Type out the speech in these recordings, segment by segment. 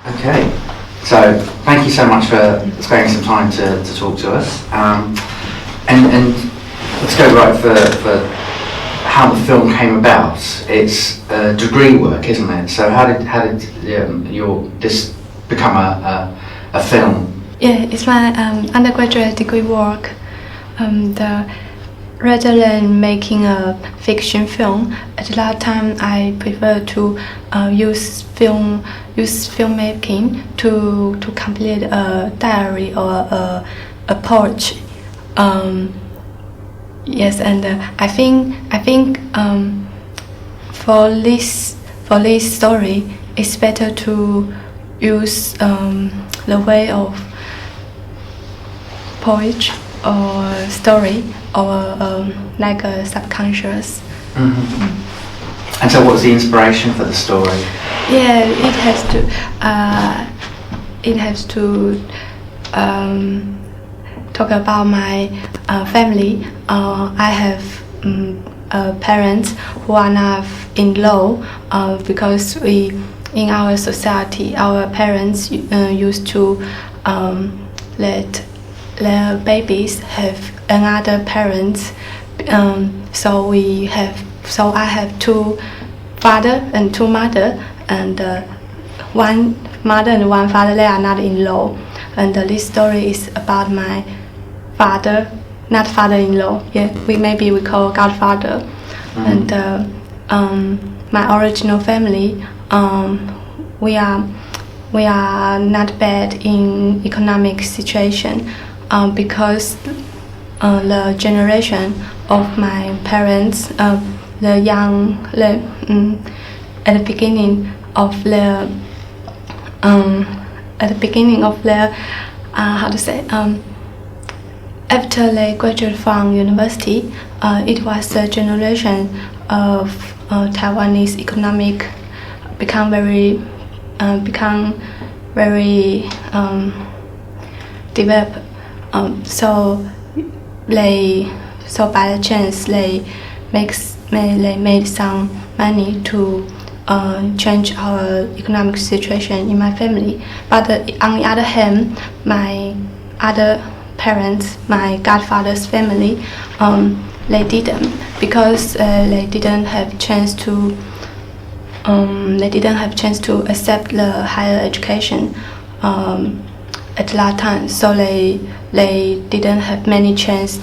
Okay, so thank you so much for sparing some time to talk to us. And let's go right for how the film came about. It's a degree work, isn't it? So how did this become a film? Yeah, it's my undergraduate degree work. Rather than making a fiction film, at that time I prefer to use filmmaking to complete a diary or a poetry. Yes, and I think for this story, it's better to use the way of poetry or story or like a subconscious. Mm-hmm. And so, what was the inspiration for the story? Yeah, it has to talk about my family. I have parents who are not in law because in our society, our parents used to let their babies have another parents. So I have two father and two mother, and one mother and one father, they are not in law. And this story is about my father, not father-in-law. Yeah, we call godfather. Mm-hmm. And my original family, we are not bad in economic situation, because the generation of my parents, at the beginning of their after they graduated from university, it was a generation of Taiwanese economic become very developed. So by the chance they made some money to change our economic situation in my family. But on the other hand, my other parents, my godfather's family, they didn't, because they didn't have chance to accept the higher education at that time. So they didn't have many chance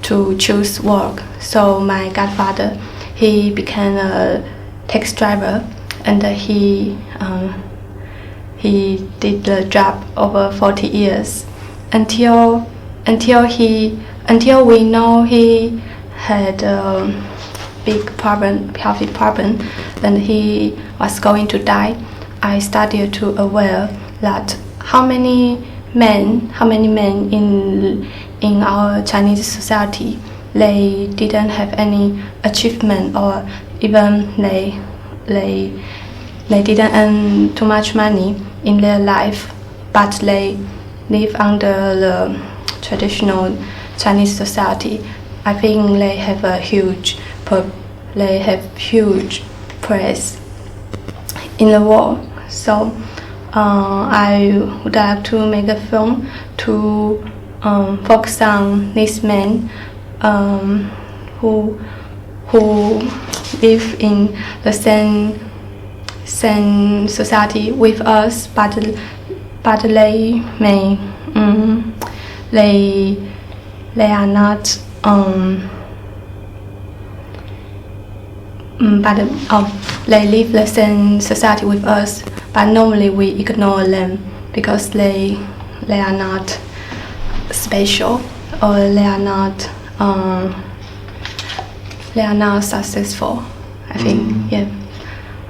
to choose work. So my godfather, he became a taxi driver, and he did the job over 40 years until we know he had a big problem, healthy problem, and he was going to die. I started to aware that how many men in our Chinese society, they didn't have any achievement, or even they didn't earn too much money in their life, but they live under the traditional Chinese society. I think they have a huge praise in the world. So I would like to make a film to focus on these men who live in the same society with us, but they are not they live the same society with us, but normally we ignore them because they are not special, or they are not successful, I think. Yeah.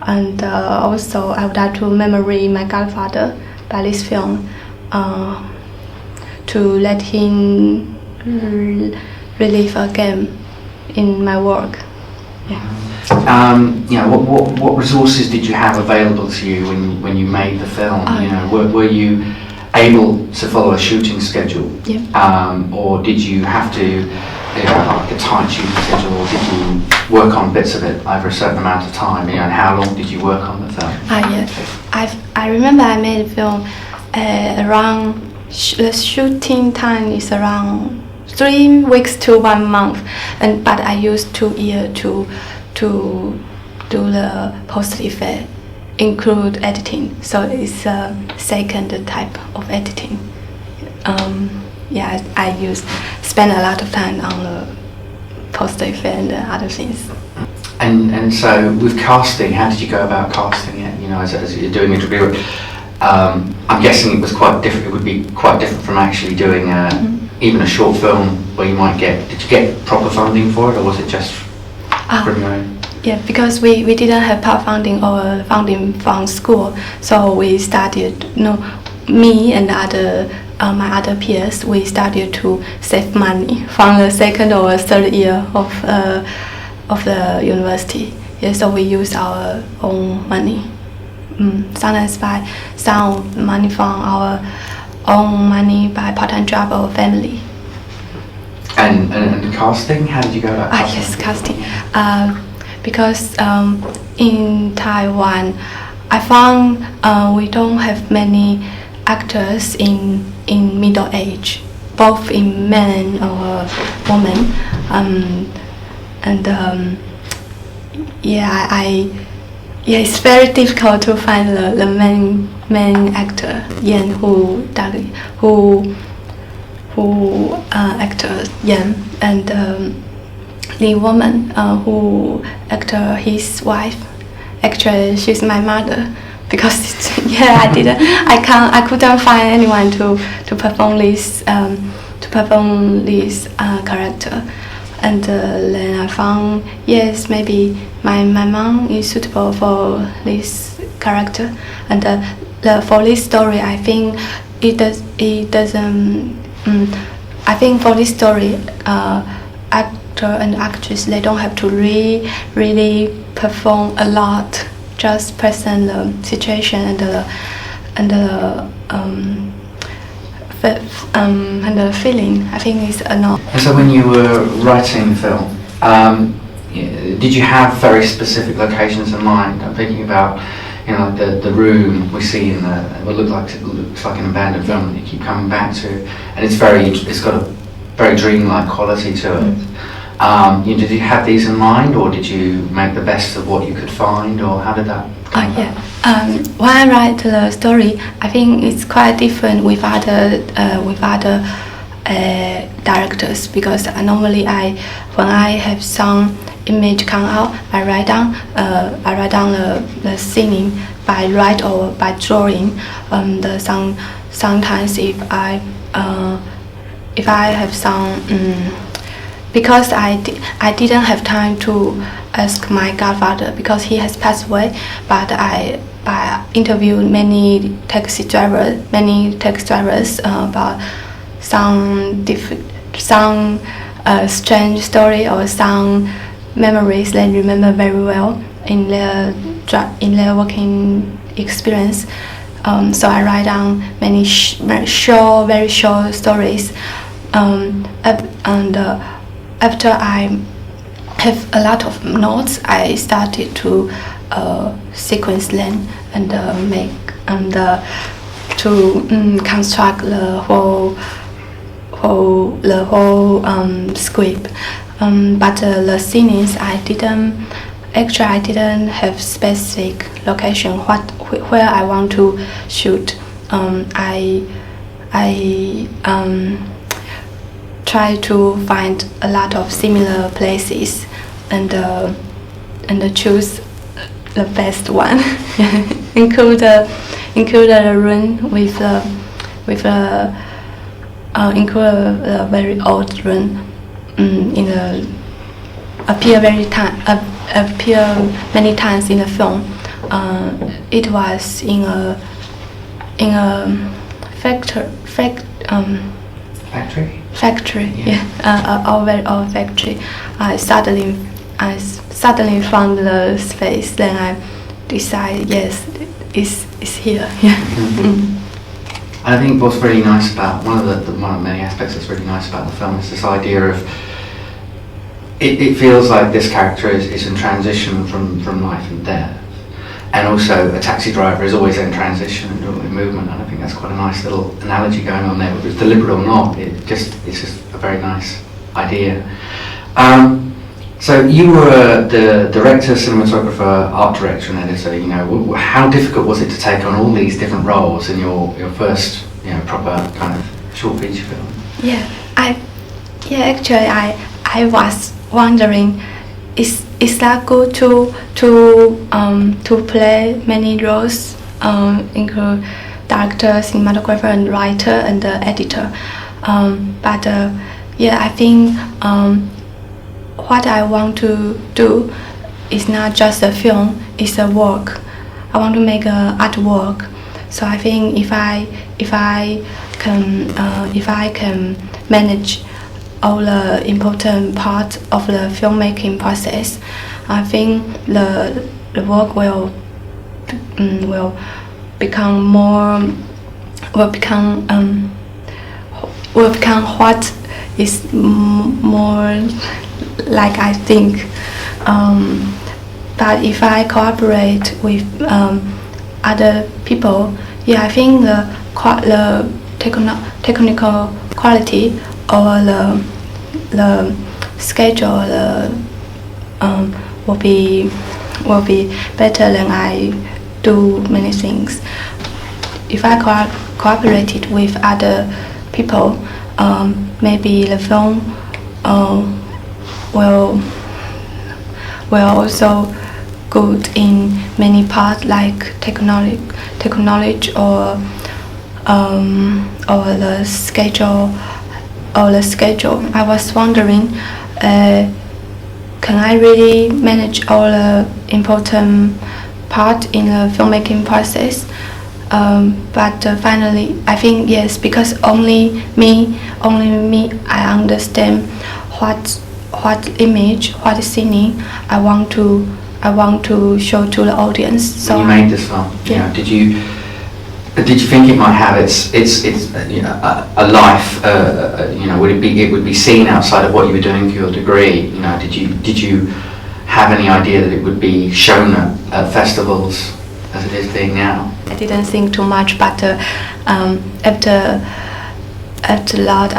And also I would like to commemorate my godfather by this film, to let him relive again in my work. Yeah. What resources did you have available to you when you made the film? Were you able to follow a shooting schedule? Yeah. Or did you have to like a tight shooting schedule, or did you work on bits of it over a certain amount of time? And how long did you work on the film? Yeah. I remember I made a film around the shooting time is around 3 weeks to 1 month, but I used 2 years to do the post effect, include editing. So it's a second type of editing. I spend a lot of time on the post effect and other things. And so with casting, how did you go about casting it? You know, as you're doing a review, I'm guessing it was quite different. It would be quite different from actually doing even a short film where you might get. Did you get proper funding for it, or was it just from your own? Yeah, because we didn't have part funding or funding from school, so we started. Me and my other peers, we started to save money from the second or third year of the university. Yeah, so we use our own money. Sometimes by some money from our own money by part-time job or family. And casting, how did you go about casting? Yes, casting. Because in Taiwan, I found we don't have many actors in middle age, both in men or women. It's very difficult to find the main actor, Yan, who actor Yan, and the woman who actor his wife. Actually, she's my mother, because I couldn't find anyone to perform this character. And then I found, yes, maybe my mom is suitable for this character. And for this story, I think I think for this story, actor and actress, they don't have to really perform a lot, just present the situation and the feeling. I think it's enough. And so when you were writing the film, did you have very specific locations in mind? I'm thinking about, the room we see in it looks like an abandoned film that you keep coming back to, and it's got a very dreamlike quality to it. Did you have these in mind, or did you make the best of what you could find, or how did that come about? When I write the story, I think it's quite different with other directors, because normally when I have some image come out, I write down the scene by write or by drawing. Sometimes if I have some because I didn't have time to ask my godfather, because he has passed away, but I interviewed many taxi drivers about some strange story or some memories they remember very well in their working experience. So I write down many very short stories, and after I have a lot of notes, I started to sequence them and to construct the whole script. But the scenes I didn't have specific location where I want to shoot. I try to find a lot of similar places and choose the best one. include a room with a very old room. Appear many times in the film. It was in a factory. Factory, yeah. A very old factory. I suddenly found the space. Then I decided, yes, it's here. Yeah. Mm-hmm. I think what's really nice about one of the many aspects that's really nice about the film is this idea of it feels like this character is in transition from life and death, and also a taxi driver is always in transition and in movement, and I think that's quite a nice little analogy going on there. Whether it's deliberate or not, it's just a very nice idea. So you were the director, cinematographer, art director and editor, you know, how difficult was it to take on all these different roles in your first, you know, proper kind of short feature film? Actually I was wondering, is that good to play many roles, include director, cinematographer and writer and editor, but I think what I want to do is not just a film, it's a work. I want to make a artwork. So I think if I can manage all the important parts of the filmmaking process, I think the work will become what is more like I think. But if I cooperate with other people, I think the technical quality or the schedule will be better than I do many things. If I cooperated with other people, maybe the film will also good in many parts, like technology or the schedule. I was wondering, can I really manage all the important part in the filmmaking process? But finally, I think yes, because only me, I understand what image, what scene I want to show to the audience. So when you made this film, you know, did you think it might have its you know, a life? You know, would it would be seen outside of what you were doing for your degree? You know, did you have any idea that it would be shown at festivals as it is being now? I didn't think too much, but after that,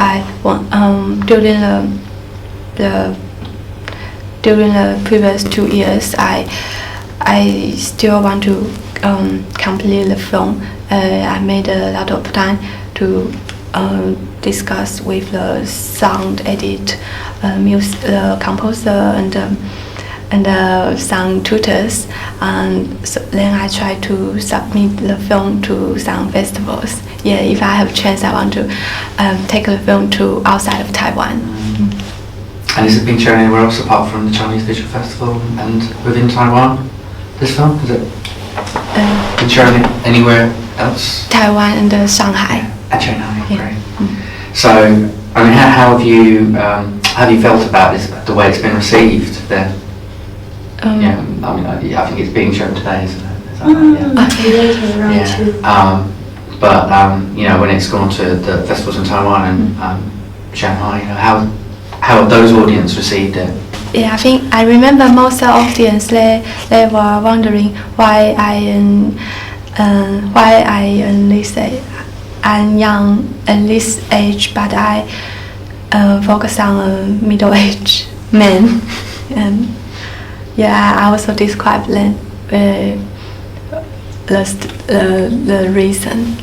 during the previous 2 years, I still want to complete the film. I made a lot of time to discuss with the sound edit, the composer and sound tutors, and so then I try to submit the film to some festivals. If I have a chance, I want to take the film to outside of Taiwan. And has it been shown anywhere else apart from the Chinese Visual Festival and within Taiwan? This film, has it been shown anywhere else? Taiwan and Shanghai. And Shanghai, great. So, I mean, how have you felt about this, the way it's been received there? I think it's being shown today, isn't it? Is that right? But you know, when it's gone to the festivals in Taiwan and Shanghai, you know, how have those audience received it? I think I remember most of the audience they were wondering why I'm young at this age, but I focus on a middle-aged man, and I also describe the reason.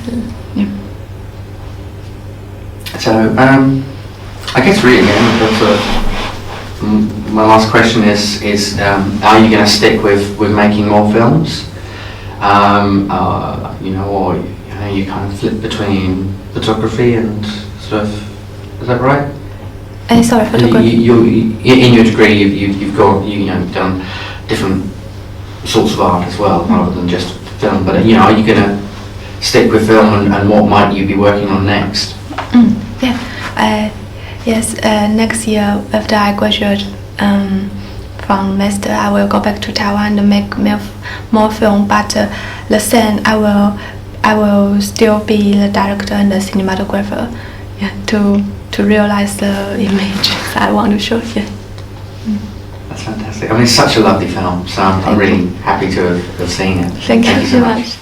So I guess really again, my last question is are you going to stick with making more films? You know, or you kind of flip between photography and sort of, is that right? Sorry, photography. In your degree, you've done different sorts of art as well, rather than just film. But you know, are you going to stick with film, and what might you be working on next? Yes. Next year, after I graduate from master, I will go back to Taiwan to make more film. But the same, I will still be the director and the cinematographer. To realize the image I want to show. That's fantastic. I mean, it's such a lovely film, so I'm really happy to have seen it. Thank you so so much.